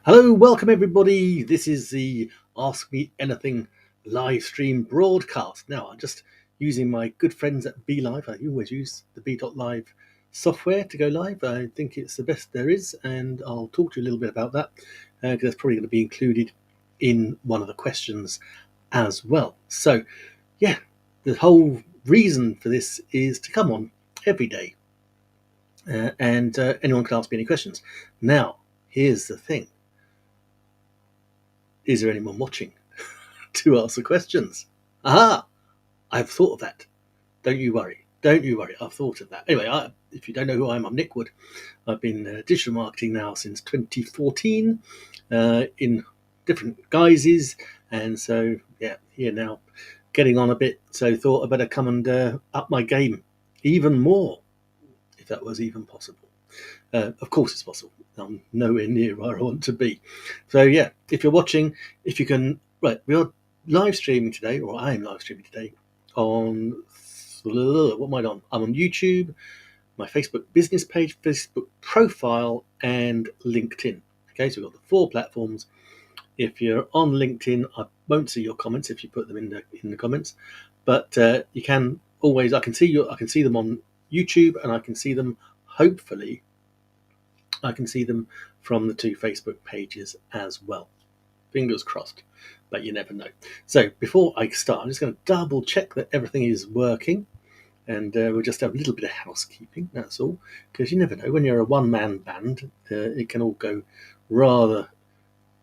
Hello, welcome everybody. This is the Ask Me Anything live stream broadcast. Now, I'm just using my good friends at BeLive. I always use the B.Live software to go live. I think it's the best there is, and I'll talk to you a little bit about that because that's probably going to be included in one of the questions as well. So, yeah, the whole reason for this is to come on every day and anyone can ask me any questions. Now, here's the thing. Is there anyone watching to ask the questions? Aha! I've thought of that. Don't you worry. Don't you worry. I've thought of that. Anyway, if you don't know who I am, I'm Nick Wood. I've been digital marketing now since 2014 in different guises. And so, yeah, here now, getting on a bit. So thought I'd better come and up my game even more, if that was even possible. Of course, it's possible. I'm nowhere near where I want to be. So, yeah, if you're watching, if you can, right, we are live streaming today, or I am live streaming today on what am I on? I'm on YouTube, my Facebook business page, Facebook profile, and LinkedIn. Okay, so we've got the four platforms. If you're on LinkedIn, I won't see your comments if you put them in the comments, but you can always. I can see them on YouTube, and I can see them. Hopefully, I can see them from the two Facebook pages as well. Fingers crossed, but you never know. So before I start, I'm just going to double check that everything is working, and we'll just have a little bit of housekeeping, that's all, because you never know. When you're a one-man band, it can all go rather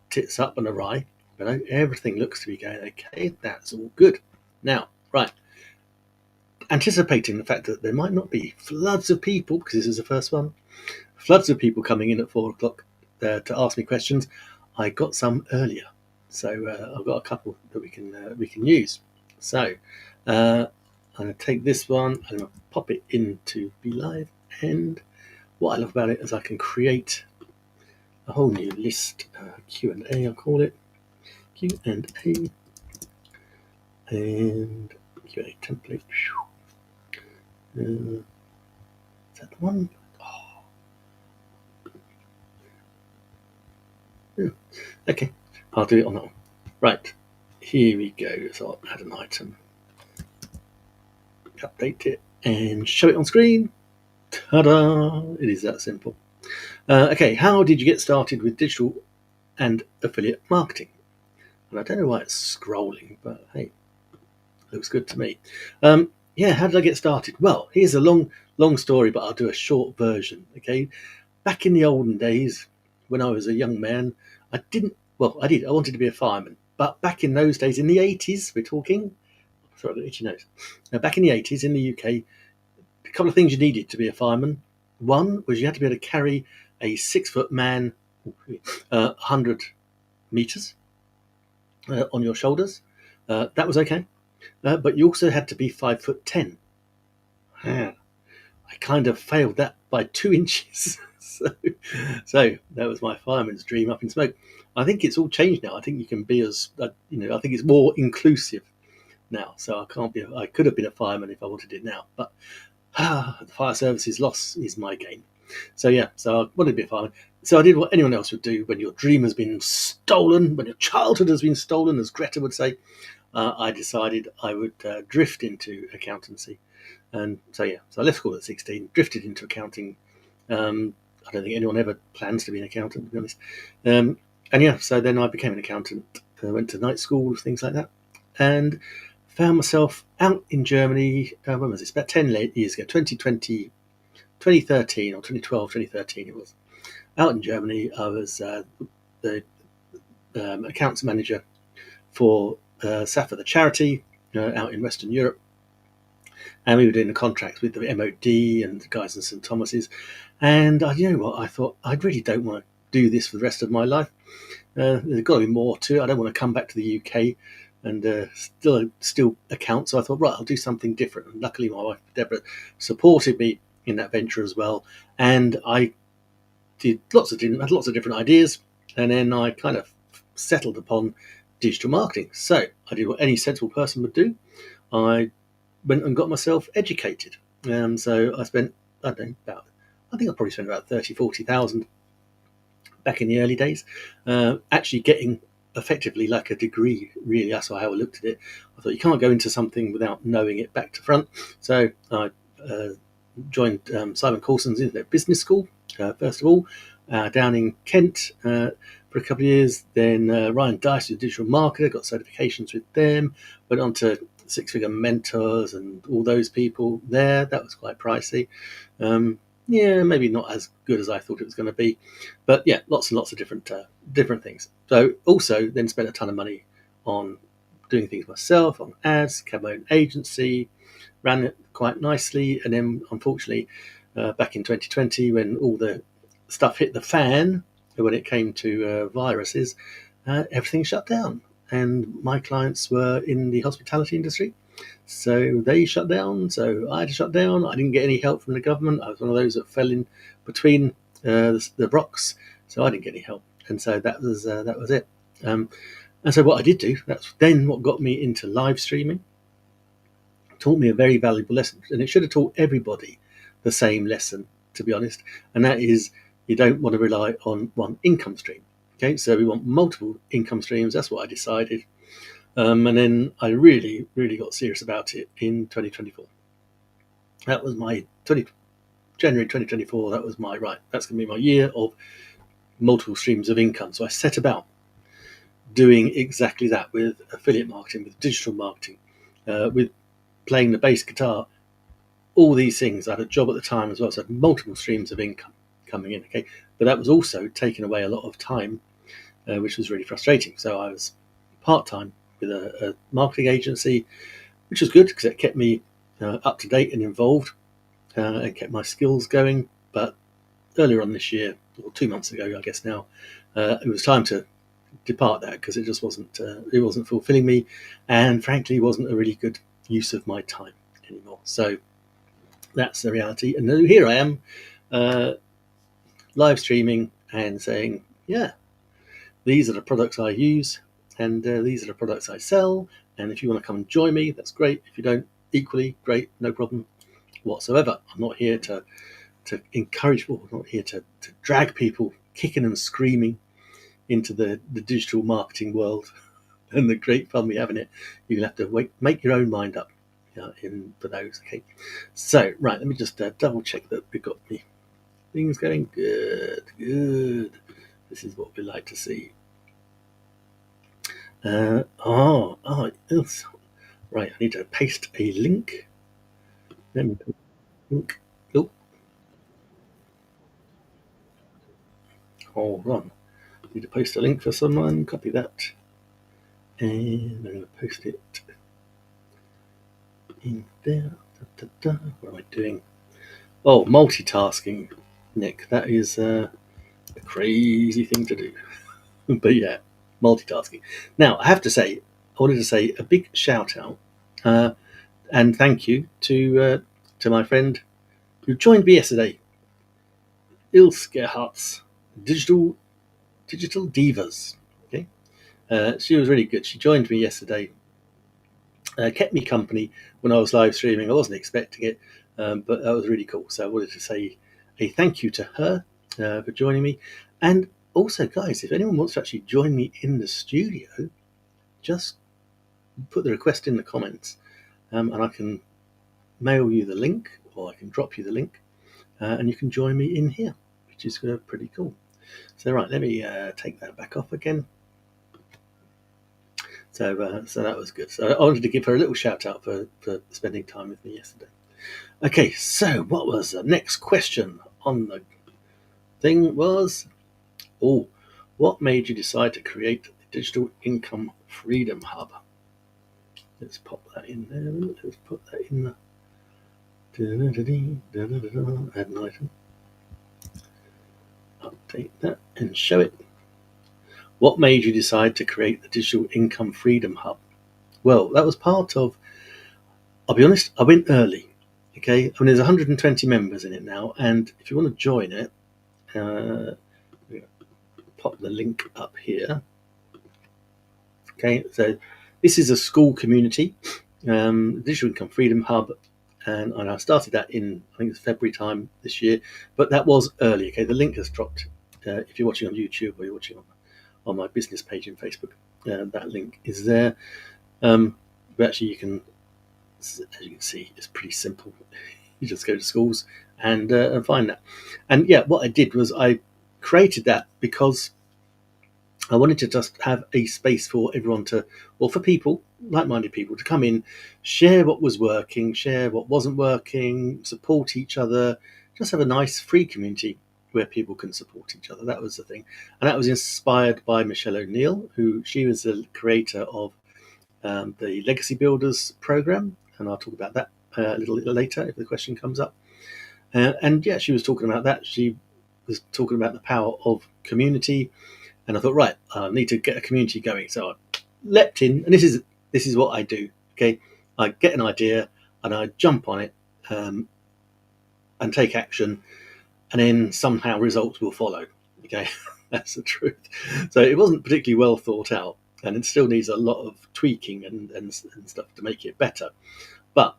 tits up and awry, but everything looks to be going okay. That's all good. Now, right, anticipating the fact that there might not be floods of people, because this is the first one, floods of people coming in at 4 o'clock to ask me questions. I got some earlier, so I've got a couple that we can use. So I'm going to take this one. I'm going to pop it into BeLive, and what I love about it is I can create a whole new list, Q&A. I'll call it Q&A and Q&A template. Is that the one? Okay, I'll do it on that one. Right, here we go. So I'll add an item, update it, and show it on screen. Ta-da! It is that simple. Okay, how did you get started with digital and affiliate marketing? And I don't know why it's scrolling, but hey, looks good to me. Yeah, how did I get started? Well, here's a long story, but I'll do a short version. Okay, back in the olden days, when I was a young man, I didn't. Well, I did. I wanted to be a fireman, but back in those days, in the 80s, we're talking. Sorry, I've got itchy nose. Now, back in the 80s in the UK, a couple of things you needed to be a fireman. One was you had to be able to carry a 6-foot man 100 meters on your shoulders. That was okay. But you also had to be 5'10". I kind of failed that by 2 inches. so that was my fireman's dream up in smoke. I think it's all changed now. I think you can be as I think it's more inclusive now. So I can't be. I could have been a fireman if I wanted it now, but the fire service's loss is my gain. So yeah, so I wanted to be a fireman. So I did what anyone else would do when your dream has been stolen, when your childhood has been stolen, as Greta would say. I decided I would drift into accountancy. And so, yeah, so I left school at 16, drifted into accounting. I don't think anyone ever plans to be an accountant, to be honest. And yeah, so then I became an accountant. I went to night school, things like that. And found myself out in Germany, when was this? About 10 years ago, 2020, 2013 or 2012, 2013 it was. Out in Germany, I was the accounts manager for SAFA, the charity, out in Western Europe. And we were doing the contracts with the MOD and the guys in St Thomas's. And you know what? I thought, I really don't want to do this for the rest of my life. There's got to be more to it. I don't want to come back to the UK and still account. So I thought, right, I'll do something different. And luckily, my wife, Deborah, supported me in that venture as well. And I had lots of different ideas. And then I kind of settled upon digital marketing. So I did what any sensible person would do. I went and got myself educated. So I spent, I think I probably spent about 30,000, 40,000 back in the early days. Actually getting effectively like a degree, really, that's how I looked at it. I thought you can't go into something without knowing it back to front. So I joined Simon Coulson's Internet Business School, first of all, down in Kent for a couple of years. Then Ryan Dice, who's a digital marketer, got certifications with them, went on to Six Figure Mentors and all those people there. That was quite pricey. Yeah, maybe not as good as I thought it was going to be, but yeah, lots and lots of different things. So also then spent a ton of money on doing things myself, on ads, had my own agency, ran it quite nicely, and then unfortunately, back in 2020, when all the stuff hit the fan, when it came to viruses, everything shut down, and my clients were in the hospitality industry. So they shut down. So I had to shut down. I didn't get any help from the government. I was one of those that fell in between the rocks. So I didn't get any help, and so that was it. And so what I did do, that's then what got me into live streaming. Taught me a very valuable lesson, and it should have taught everybody the same lesson, to be honest. And that is, you don't want to rely on one income stream. Okay, so we want multiple income streams. That's what I decided. And then I really, really got serious about it in 2024. That was my January 2024. That was my right. That's going to be my year of multiple streams of income. So I set about doing exactly that with affiliate marketing, with digital marketing, with playing the bass guitar, all these things. I had a job at the time as well, so I had multiple streams of income coming in. Okay, but that was also taking away a lot of time, which was really frustrating. So I was part-time with a marketing agency, which was good because it kept me up to date and involved, and kept my skills going. But earlier on this year, or 2 months ago, I guess now, it was time to depart that because it just wasn't fulfilling me, and frankly, wasn't a really good use of my time anymore. So that's the reality. And here I am, live streaming and saying, yeah, these are the products I use, and these are the products I sell. And if you want to come and join me, that's great. If you don't, equally great, no problem whatsoever. I'm not here to encourage people. I'm not here to drag people kicking and screaming into the digital marketing world and the great fun we have in it. You'll have to make your own mind up for those. Okay, so right, let me just double check that we've got the things going good. This is what we like to see. Right, I need to paste a link. Let me put a link. Oh, hold on. Need to post a link for someone. Copy that, and I'm going to post it in there. What am I doing? Oh, multitasking, Nick. That is a crazy thing to do. But yeah, multitasking. Now, I have to say, I wanted to say a big shout out and thank you to my friend who joined me yesterday, Ilse Gerhardt's Digital Divas. Okay, she was really good. She joined me yesterday, kept me company when I was live streaming. I wasn't expecting it, but that was really cool. So I wanted to say a thank you to her for joining me. And also, guys, if anyone wants to actually join me in the studio, just put the request in the comments, and I can mail you the link, or I can drop you the link, and you can join me in here, which is pretty cool. So right, let me take that back off again. So that was good. So I wanted to give her a little shout out for spending time with me yesterday. Okay, so what was the next question on the thing was, what made you decide to create the Digital Income Freedom Hub? Let's pop that in there. Let's put that in the add an item. Update that and show it. What made you decide to create the Digital Income Freedom Hub? Well, that was part of, I'll be honest, I went early. Okay, I mean, there's 120 members in it now, and if you want to join it, pop the link up here. Okay, so this is a school community, Digital Income Freedom Hub, and I started that in, I think it's February time this year, but that was early. Okay, the link has dropped if you're watching on YouTube or you're watching on my business page in Facebook, that link is there. But actually, you can, as you can see, it's pretty simple. You just go to schools and find that. And yeah, what I did was I created that because I wanted to just have a space for everyone to, or for people, like-minded people, to come in, share what was working, share what wasn't working, support each other, just have a nice free community where people can support each other. That was the thing. And that was inspired by Michelle O'Neill, who she was the creator of the Legacy Builders program. And I'll talk about that a little later if the question comes up. And yeah, she was talking about that. She was talking about the power of community. And I thought, right, I need to get a community going. So I leapt in, and this is what I do. Okay, I get an idea and I jump on it and take action, and then somehow results will follow. Okay, that's the truth. So it wasn't particularly well thought out, and it still needs a lot of tweaking and stuff to make it better. But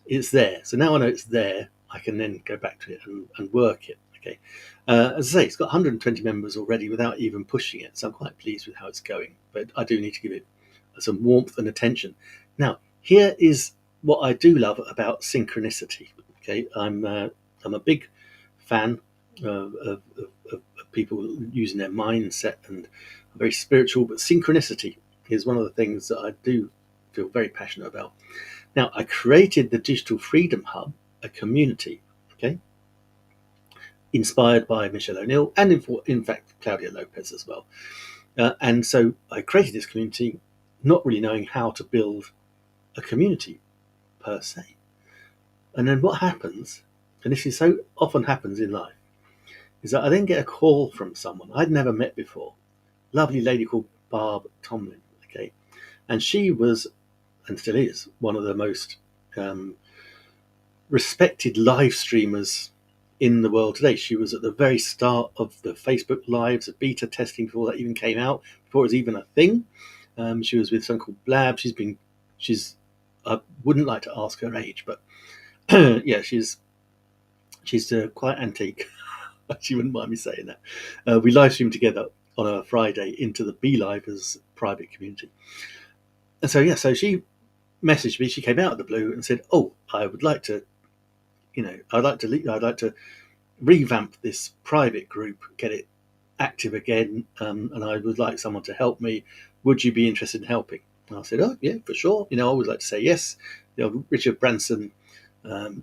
it's there. So now I know it's there, I can then go back to it and work it. Okay. As I say, it's got 120 members already without even pushing it, so I'm quite pleased with how it's going. But I do need to give it some warmth and attention. Now, here is what I do love about synchronicity. Okay, I'm a big fan of people using their mindset, and I'm very spiritual. But synchronicity is one of the things that I do feel very passionate about. Now, I created the Digital Freedom Hub, a community. Okay, inspired by Michelle O'Neill and in fact Claudia Lopez as well. And so I created this community not really knowing how to build a community per se. And then what happens, and this is so often happens in life, is that I then get a call from someone I'd never met before, lovely lady called Barb Tomlin. Okay, and she was, and still is, one of the most respected live streamers in the world today. She was at the very start of the Facebook Lives, the beta testing before that even came out, before it was even a thing. She was with something called Blab. I wouldn't like to ask her age, but yeah, she's quite antique. She wouldn't mind me saying that. We live streamed together on a Friday into the Be Livers private community. And so, yeah, so she messaged me. She came out of the blue and said, "Oh, I would like to, I'd like to revamp this private group, get it active again, and I would like someone to help me. Would you be interested in helping?" And I said, "Oh, yeah, for sure. I always like to say yes. Richard Branson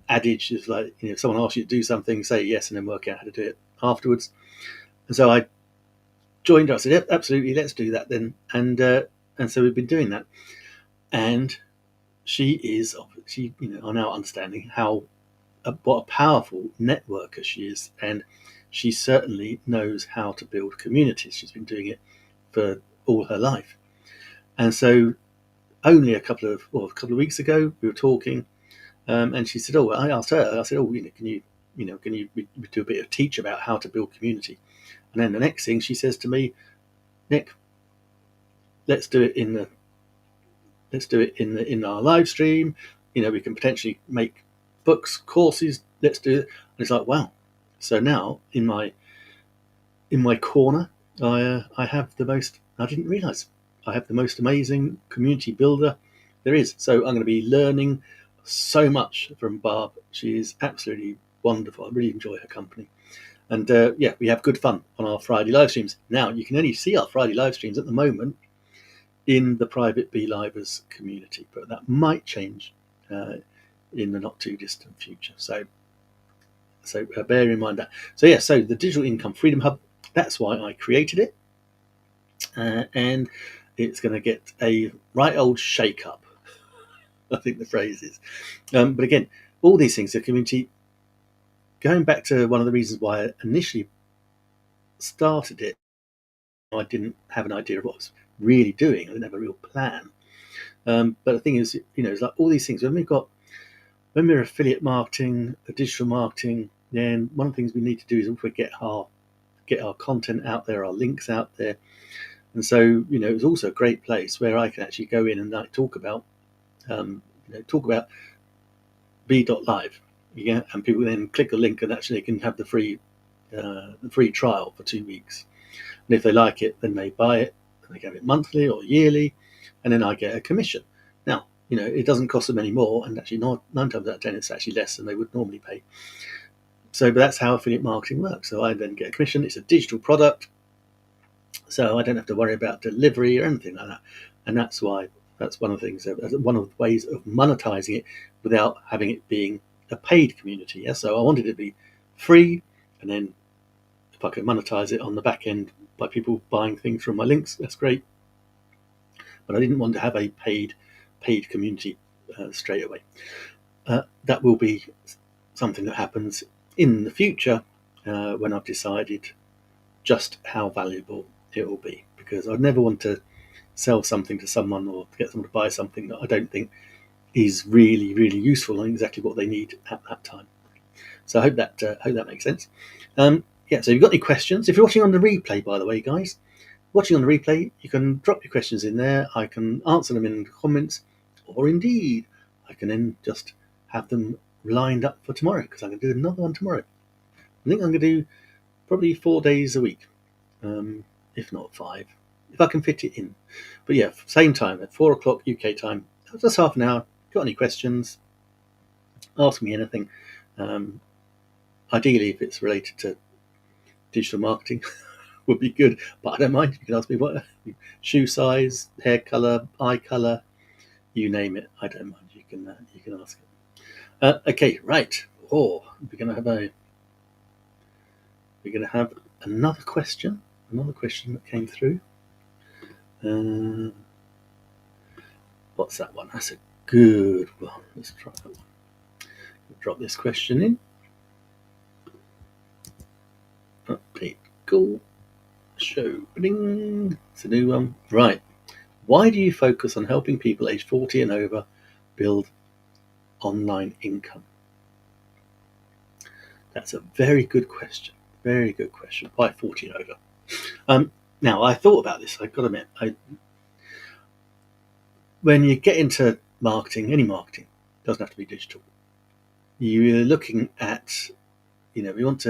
adage is like, if someone asks you to do something, say yes and then work out how to do it afterwards." And so I joined her. I said, "Yep, absolutely, let's do that then." And so we've been doing that. And she is, I'm now understanding what a powerful networker she is, and she certainly knows how to build communities. She's been doing it for all her life. And so only a couple of weeks ago we were talking, and she said, I asked her, I said, can you do a bit of teach about how to build community? And then the next thing she says to me, "Nick, let's do it in our live stream. We can potentially make books, courses. Let's do it." And it's like, wow. So now in my corner, I have the most. I didn't realize I have the most amazing community builder there is. So I'm going to be learning so much from Barb. She is absolutely wonderful. I really enjoy her company. And yeah, we have good fun on our Friday live streams. Now, you can only see our Friday live streams at the moment in the private Be Livers community, but that might change in the not too distant future. So bear in mind that. So yeah, so the Digital Income Freedom Hub, that's why I created it. And it's going to get a right old shake up, I think the phrase is. But again, all these things, the community, going back to one of the reasons why I initially started it, I didn't have an idea of what I was really doing. I didn't have a real plan. But the thing is, it's like all these things. When we're affiliate marketing, digital marketing, then one of the things we need to do is also get our content out there, our links out there. And so, it's also a great place where I can actually go in and talk about B.live, and people then click a link and actually can have the free the free trial for 2 weeks. And if they like it, then they buy it, and they get it monthly or yearly, and then I get a commission. Now, it doesn't cost them any more, and actually 9 times out of 10, it's actually less than they would normally pay. But that's how affiliate marketing works. So I then get a commission. It's a digital product, so I don't have to worry about delivery or anything like that. And that's one of the things, one of the ways of monetizing it without having it being a paid community. Yeah, so I wanted it to be free, and then if I could monetize it on the back end by people buying things from my links, that's great. But I didn't want to have a paid community straight away. That will be something that happens in the future when I've decided just how valuable it will be, because I'd never want to sell something to someone or get someone to buy something that I don't think is really, really useful and exactly what they need at that time. So I hope that makes sense. So if you've got any questions, if you're watching on the replay, by the way, guys, watching on the replay, you can drop your questions in there. I can answer them in the comments, or indeed, I can then just have them lined up for tomorrow, because I'm going to do another one tomorrow. I think I'm going to do probably 4 days a week, if not 5, if I can fit it in. But yeah, same time at 4 o'clock UK time, just half an hour. Got any questions? Ask me anything. Ideally, if it's related to digital marketing, would be good. But I don't mind. You can ask me what shoe size, hair color, eye color, you name it. I don't mind. You can ask it. Okay, right. We're gonna have another question. Another question that came through. What's that one? That's a good one. Let's try that one. Drop this question in. Update goal. Show. Bing. It's a new one. Right. Why do you focus on helping people aged 40 and over build online income? That's a very good question. Very good question. Why 40 and over? Now, I thought about this. I've got to admit, when you get into marketing, any marketing, doesn't have to be digital. You're looking at, we want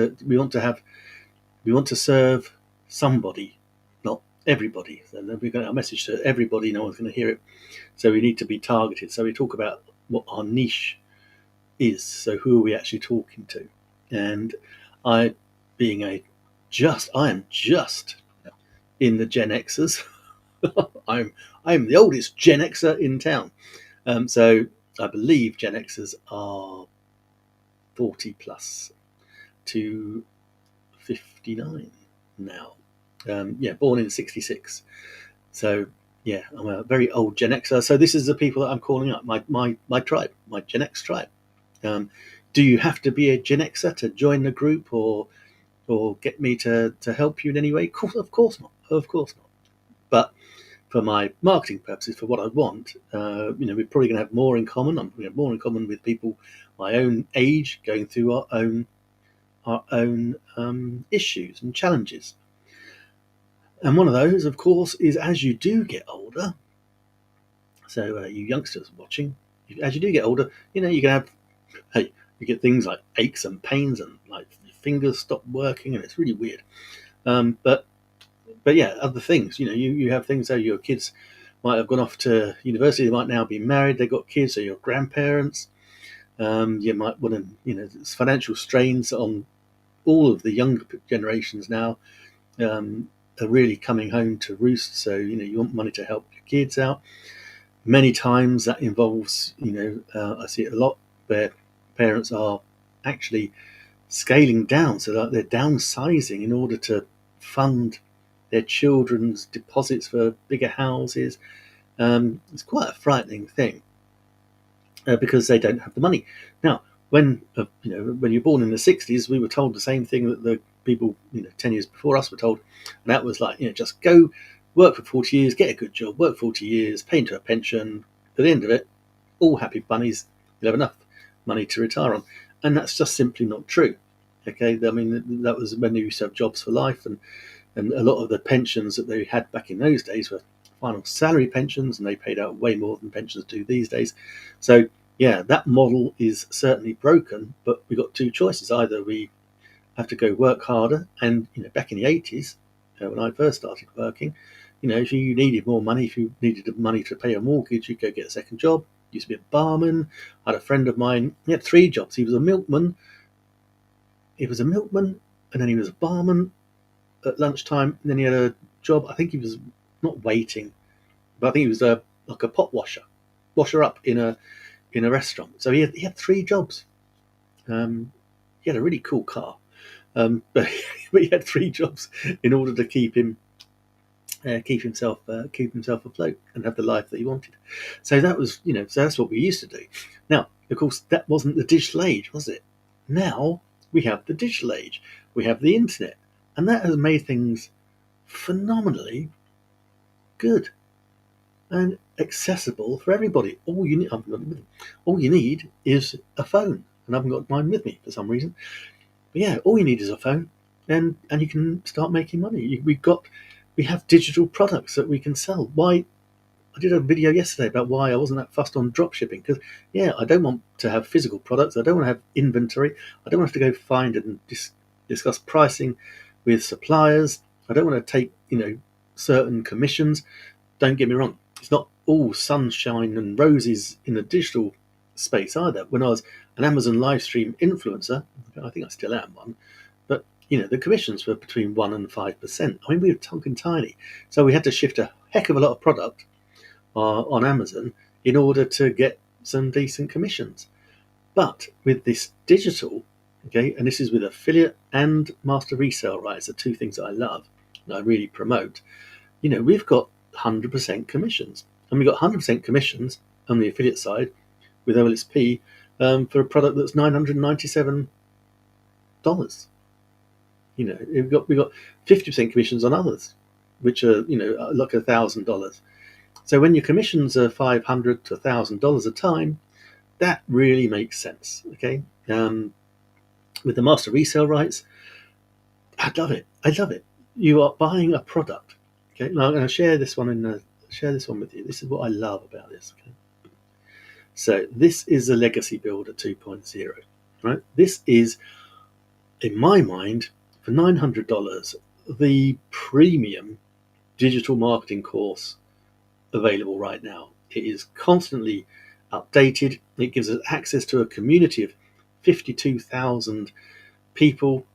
to serve somebody, not everybody. So we've got our message to everybody. No one's going to hear it. So we need to be targeted. So we talk about what our niche is. So who are we actually talking to? And I am just in the Gen Xers. I'm the oldest Gen Xer in town. So I believe Gen Xers are 40 plus to 59 now. Born in 66. So yeah, I'm a very old Gen Xer. So this is the people that I'm calling up, my tribe, my Gen X tribe. Do you have to be a Gen Xer to join the group or get me to help you in any way? Of course not. But for my marketing purposes, for what I want, we're probably going to have more in common. I'm going to have more in common with people my own age going through our own issues and challenges. And one of those, of course, is as you do get older. So you youngsters watching, as you do get older, you can have, you get things like aches and pains and like your fingers stop working, and it's really weird. But yeah, other things, you have things. So your kids might have gone off to university. They might now be married. They've got kids. So your grandparents. You might want to, there's financial strains on all of the younger generations now. Are really coming home to roost. So you want money to help your kids out. Many times that involves, I see it a lot where parents are actually scaling down, so that they're downsizing in order to fund their children's deposits for bigger houses. It's quite a frightening thing because they don't have the money. Now, when you're born in the 60s, we were told the same thing that the people 10 years before us were told, and that was like, just go work for 40 years, get a good job, work 40 years, pay into a pension. At the end of it, all happy bunnies, you'll have enough money to retire on. And that's just simply not true. Okay, I mean, that was when they used to have jobs for life, and a lot of the pensions that they had back in those days were final salary pensions, and they paid out way more than pensions do these days. So yeah, that model is certainly broken, but we've got two choices. Either we have to go work harder. And back in the 80s, when I first started working, if you needed more money, if you needed money to pay a mortgage, you'd go get a second job. Used to be a barman. I had a friend of mine. He had 3 jobs. He was a milkman. And then he was a barman at lunchtime. And then he had a job. I think he was not waiting, but I think he was like a pot washer up in a restaurant. So he had 3 jobs. He had a really cool car, but he had 3 jobs in order to keep himself afloat and have the life that he wanted. So that was, so that's what we used to do. Now, of course, that wasn't the digital age, was it? Now we have the digital age. We have the internet, and that has made things phenomenally good and accessible for everybody. All you need is a phone, and I haven't got mine with me for some reason. But yeah, all you need is a phone, and you can start making money. We have digital products that we can sell. Why? I did a video yesterday about why I wasn't that fussed on drop shipping, because I don't want to have physical products. I don't want to have inventory. I don't want to have to go find and discuss pricing with suppliers. I don't want to take certain commissions. Don't get me wrong, it's not all sunshine and roses in the digital space either. When I was an Amazon live stream influencer, I think I still am one, but the commissions were between 1% and 5%. I mean, we were talking tiny, so we had to shift a heck of a lot of product on Amazon in order to get some decent commissions. But with this digital, and this is with affiliate and master resale rights, the 2 things that I love and I really promote. We've got 100% commissions, and we've got 100% commissions on the affiliate side with OLSP for a product that's $997. We've got 50% commissions on others, which are like $1,000. So when your commissions are $500 to $1,000 a time, that really makes sense. Okay, with the master resale rights, I love it. You are buying a product. Okay, now I'm going to share this one with you. This is what I love about this. Okay, so this is a legacy builder 2.0. Right, this is, in my mind, for $900, the premium digital marketing course available right now. It is constantly updated. It gives us access to a community of 52,000 people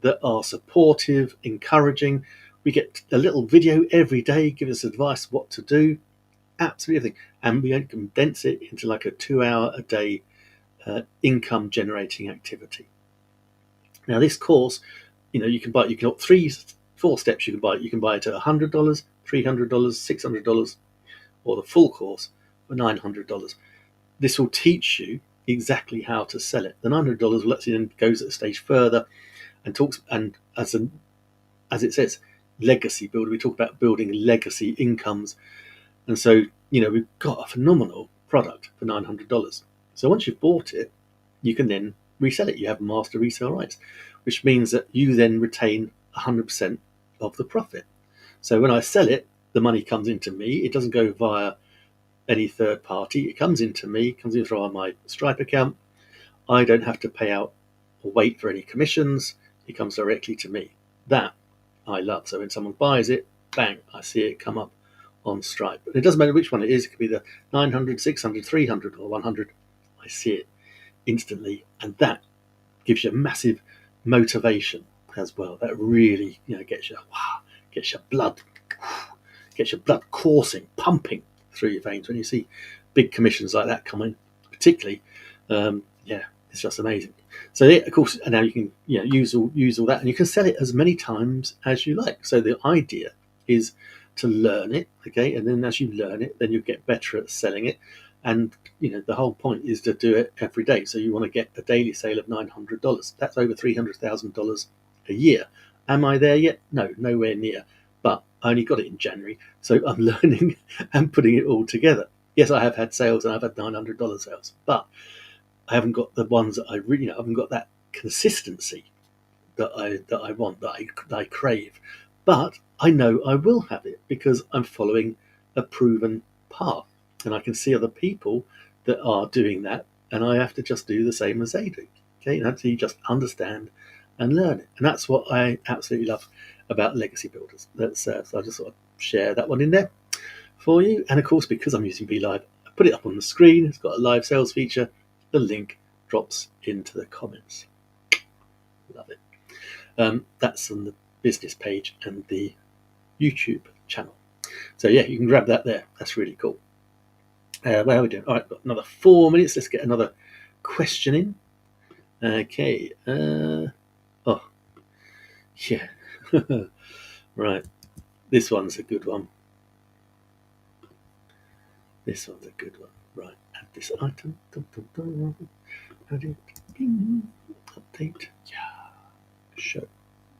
that are supportive, encouraging. We get a little video every day, give us advice what to do, absolutely everything, and we condense it into like a 2-hour a day income generating activity. Now this course, you can buy. You can 4 steps. You can buy. You can buy it at $100, $300, $600, or the full course for $900. This will teach you exactly how to sell it. The $900 will actually then goes a stage further and talks, and as it says, legacy builder. We talk about building legacy incomes, and so we've got a phenomenal product for $900. So once you've bought it, you can then resell it. You have master resale rights, which means that you then retain 100% of the profit. So when I sell it, the money comes into me. It doesn't go via any third party. It comes into me, comes in through my Stripe account. I don't have to pay out or wait for any commissions. It comes directly to me. That I love. So when someone buys it, bang, I see it come up on Stripe. And it doesn't matter which one it is. It could be the 900, 600, 300, or 100. I see it instantly, and that gives you massive motivation as well. That really, gets your blood coursing, pumping through your veins when you see big commissions like that coming. Particularly, it's just amazing. So of course, and now you can use all that, and you can sell it as many times as you like. So the idea is to learn it, okay, and then as you learn it, then you get better at selling it. And the whole point is to do it every day. So you want to get a daily sale of $900. That's over $300,000 a year. Am I there yet? No, nowhere near. But I only got it in January, so I'm learning and putting it all together. Yes, I have had sales, and I've had $900 sales, but I haven't got the ones that I really, I haven't got that consistency that I want, that I crave. But I know I will have it because I'm following a proven path. And I can see other people that are doing that, and I have to just do the same as they do. Okay, and actually just understand and learn it. And that's what I absolutely love about legacy builders. So I just sort of share that one in there for you. And of course, because I'm using BeLive, I put it up on the screen. It's got a live sales feature. The link drops into the comments. Love it. That's on the business page and the YouTube channel. So yeah, you can grab that there. That's really cool. Where are we doing? All right, got another 4 minutes. Let's get another question in. Okay. Oh, yeah. Right. This one's a good one. This one's a good one. Right. Add this item. Add it. Update. Yeah. Show.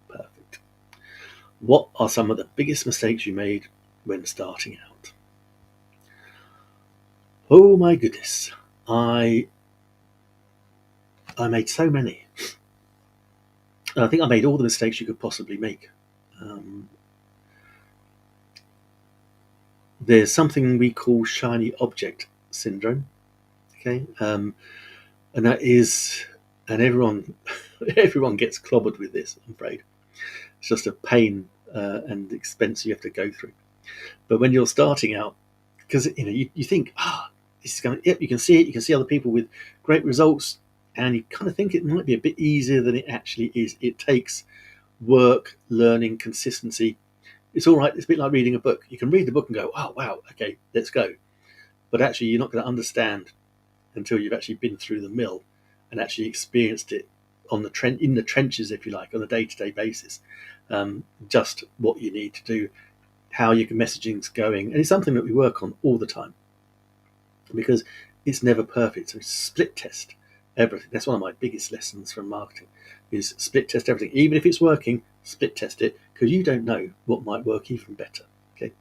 Perfect. What are some of the biggest mistakes you made when starting out? Oh my goodness. I made so many. I think I made all the mistakes you could possibly make. There's something we call shiny object syndrome. Okay. And that is, and everyone gets clobbered with this, I'm afraid. It's just a pain and expense you have to go through. But when you're starting out, because you think, this is going. Yep, you can see it. You can see other people with great results, and you kind of think it might be a bit easier than it actually is. It takes work, learning, consistency. It's all right. It's a bit like reading a book. You can read the book and go, oh wow, okay, let's go. But actually, you're not going to understand until you've actually been through the mill and actually experienced it on the in the trenches, if you like, on a day-to-day basis. Just what you need to do, how your messaging's going, and it's something that we work on all the time because it's never perfect. So split test everything. That's one of my biggest lessons from marketing: is split test everything, even if it's working. Split test it because you don't know what might work even better. Okay,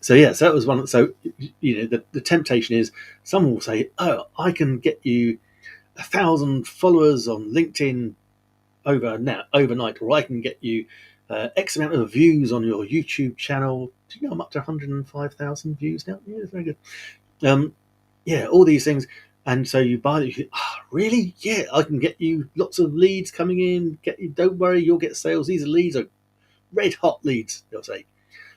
so that was one. So the temptation is someone will say, "Oh, I can get you 1,000 followers on LinkedIn overnight, or I can get you X amount of views on your YouTube channel." Do you know I'm up to 105,000 views now? Yeah, very good. All these things, and so you buy it. You think, really? Yeah, I can get you lots of leads coming in. Don't worry, you'll get sales. These leads are red hot leads, they'll say,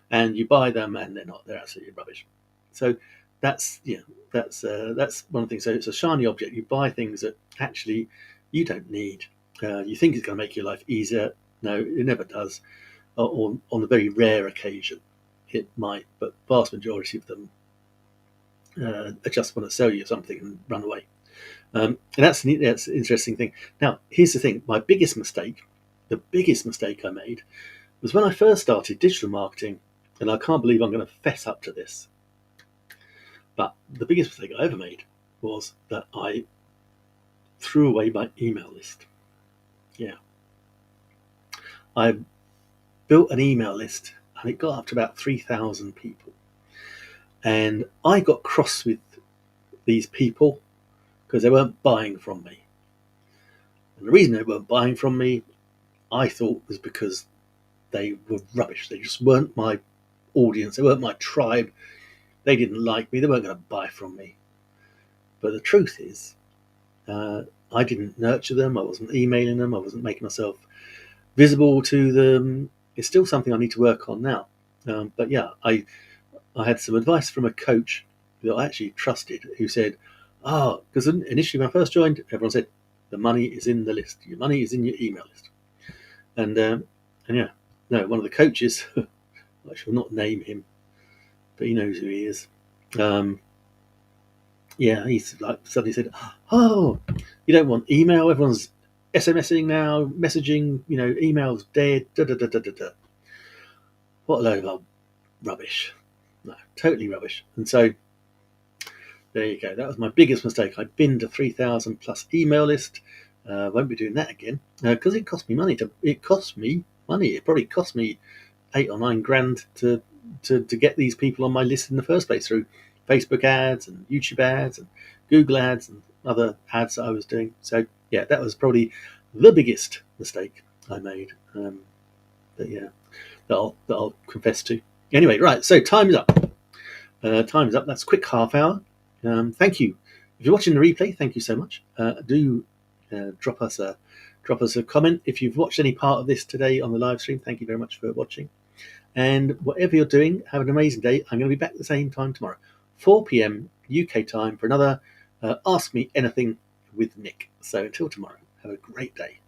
and you buy them, and they're not. They're absolutely rubbish. So that's one of the things. So it's a shiny object. You buy things that actually you don't need. You think it's going to make your life easier. No, it never does. Or on a very rare occasion, it might, but vast majority of them just want to sell you something and run away. And that's an interesting thing. Now, here's the thing. The biggest mistake I made was when I first started digital marketing, and I can't believe I'm going to fess up to this, but the biggest mistake I ever made was that I threw away my email list. Yeah. I built an email list, and it got up to about 3,000 people. And I got cross with these people because they weren't buying from me. And the reason they weren't buying from me, I thought, was because they were rubbish. They just weren't my audience. They weren't my tribe. They didn't like me. They weren't going to buy from me. But the truth is, I didn't nurture them. I wasn't emailing them. I wasn't making myself visible to them. It's still something I need to work on now. But yeah, I had some advice from a coach that I actually trusted, who said, because initially when I first joined, everyone said, the money is in the list. Your money is in your email list. And one of the coaches, I shall not name him, but he knows who he is. He's like suddenly said, "Oh, you don't want email? Everyone's SMSing now, messaging. Email's dead. Da da da da da da. What a load of rubbish! No, totally rubbish." And so there you go. That was my biggest mistake. I binned a 3,000 plus email list. Won't be doing that again because it cost me money. It probably cost me 8 or 9 grand to get these people on my list in the first place through Facebook ads and YouTube ads and Google ads and other ads that I was doing. So yeah, that was probably the biggest mistake I made. That I'll confess to. Anyway, right. So time is up. That's a quick half hour. Thank you. If you're watching the replay, thank you so much. Do drop us a Drop us a comment if you've watched any part of this today on the live stream. Thank you very much for watching. And whatever you're doing, have an amazing day. I'm going to be back at the same time tomorrow, 4 p.m. UK time, for another Ask Me Anything with Nick. So until tomorrow, have a great day.